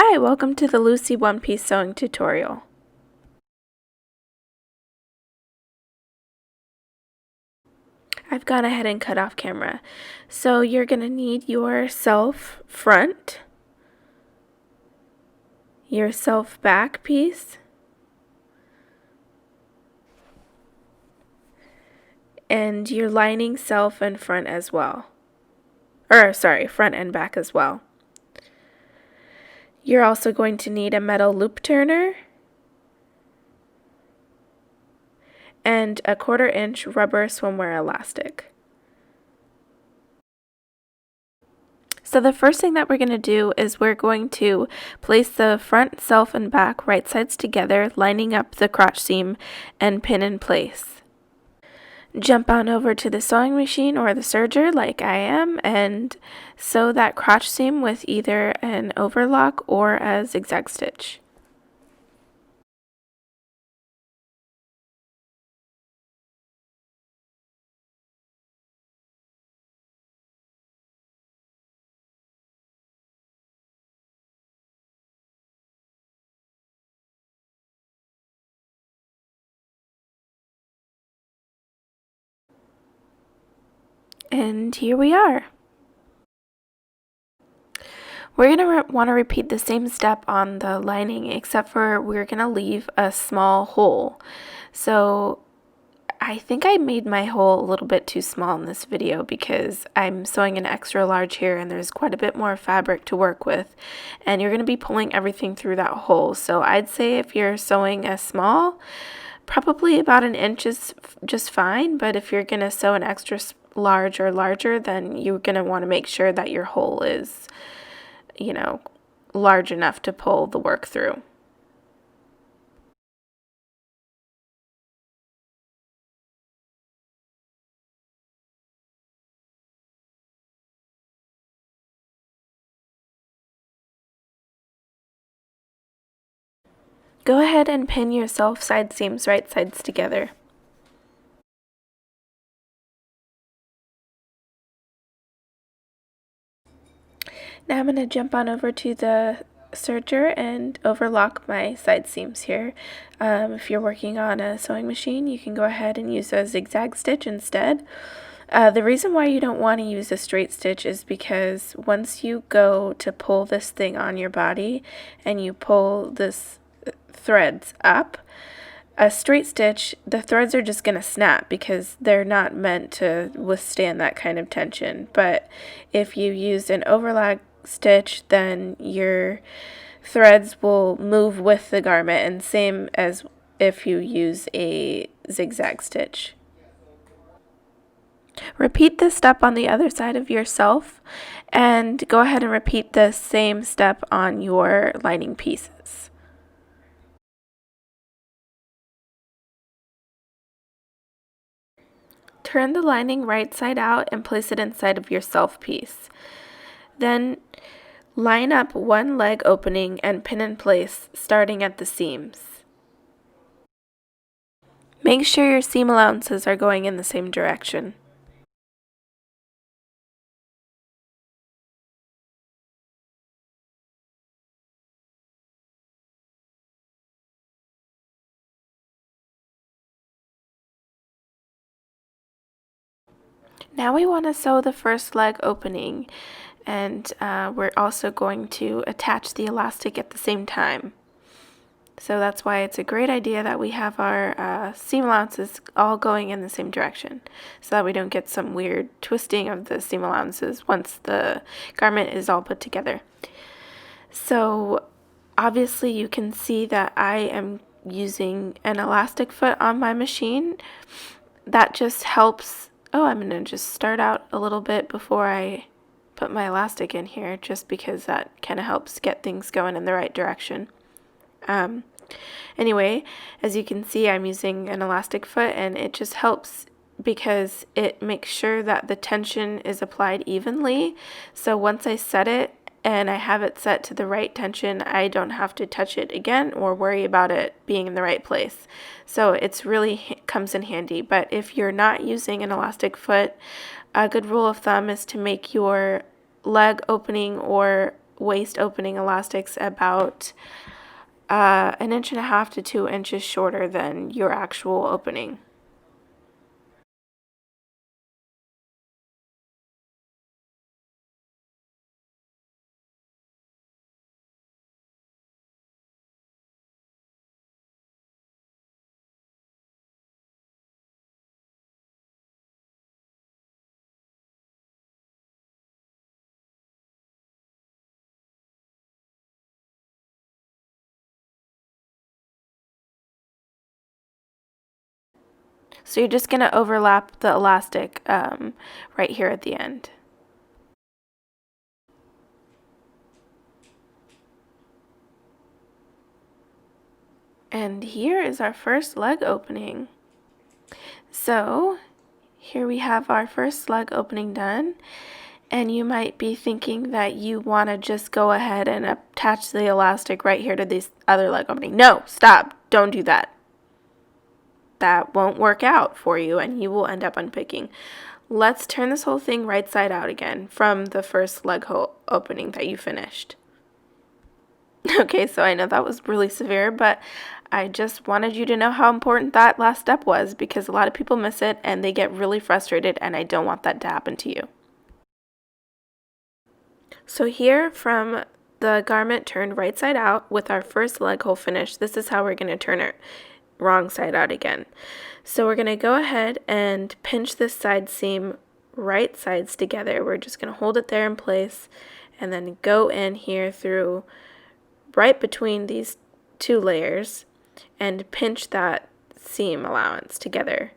Hi, welcome to the Lucy One Piece Sewing Tutorial. I've gone ahead and cut off camera. So you're going to need your self front, your self back piece, and your lining self and front as well. Front and back as well. You're also going to need a metal loop turner and a 1/4 inch rubber swimwear elastic. So the first thing that we're going to do is we're going to place the front self and back right sides together, lining up the crotch seam and pin in place. Jump on over to the sewing machine or the serger like I am and sew that crotch seam with either an overlock or a zigzag stitch. And here we are. We're going to want to repeat the same step on the lining, except for we're going to leave a small hole. So I think I made my hole a little bit too small in this video because I'm sewing an extra large here and there's quite a bit more fabric to work with, and you're going to be pulling everything through that hole. So I'd say if you're sewing a small, probably about an inch is just fine, but if you're going to sew an extra large or larger, then you're going to want to make sure that your hole is, large enough to pull the work through. Go ahead and pin your self side seams right sides together. Now I'm going to jump on over to the serger and overlock my side seams here. If you're working on a sewing machine, you can go ahead and use a zigzag stitch instead. The reason why you don't want to use a straight stitch is because once you go to pull this thing on your body and you pull this threads up, a straight stitch, the threads are just going to snap because they're not meant to withstand that kind of tension. But if you use an overlock stitch, then your threads will move with the garment, and same as if you use a zigzag stitch. Repeat this step on the other side of yourself and go ahead and repeat the same step on your lining pieces. Turn the lining right side out and place it inside of your self piece. Then line up one leg opening and pin in place, starting at the seams. Make sure your seam allowances are going in the same direction. Now we want to sew the first leg opening, and we're also going to attach the elastic at the same time. So that's why it's a great idea that we have our seam allowances all going in the same direction, so that we don't get some weird twisting of the seam allowances once the garment is all put together. So obviously you can see that I am using an elastic foot on my machine. That just helps. I'm going to just start out a little bit before I put my elastic in here, just because that kind of helps get things going in the right direction. Anyway, as you can see, I'm using an elastic foot, and it just helps because it makes sure that the tension is applied evenly. So once I set it and I have it set to the right tension, I don't have to touch it again or worry about it being in the right place. So it's really comes in handy. But if you're not using an elastic foot, a good rule of thumb is to make your leg opening or waist opening elastics about 1.5 to 2 inches shorter than your actual opening. So you're just going to overlap the elastic right here at the end. And here is our first leg opening. So here we have our first leg opening done. And you might be thinking that you want to just go ahead and attach the elastic right here to this other leg opening. No, stop. Don't do that. That won't work out for you and you will end up unpicking. Let's turn this whole thing right side out again from the first leg hole opening that you finished. Okay, so I know that was really severe, but I just wanted you to know how important that last step was because a lot of people miss it and they get really frustrated, and I don't want that to happen to you. So here from the garment turned right side out with our first leg hole finish, this is how we're going to turn it wrong side out again. So we're going to go ahead and pinch this side seam right sides together. We're just going to hold it there in place and then go in here through right between these two layers and pinch that seam allowance together.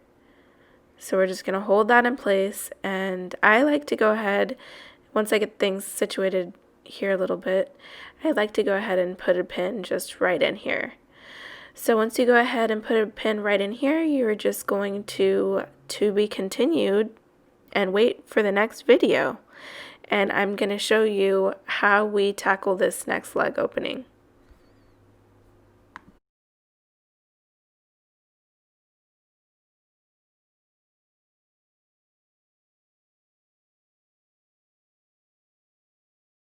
So we're just going to hold that in place, and I like to go ahead, once I get things situated here a little bit, I like to go ahead and put a pin just right in here. So once you go ahead and put a pin right in here, you're just going to be continued and wait for the next video. And I'm going to show you how we tackle this next leg opening.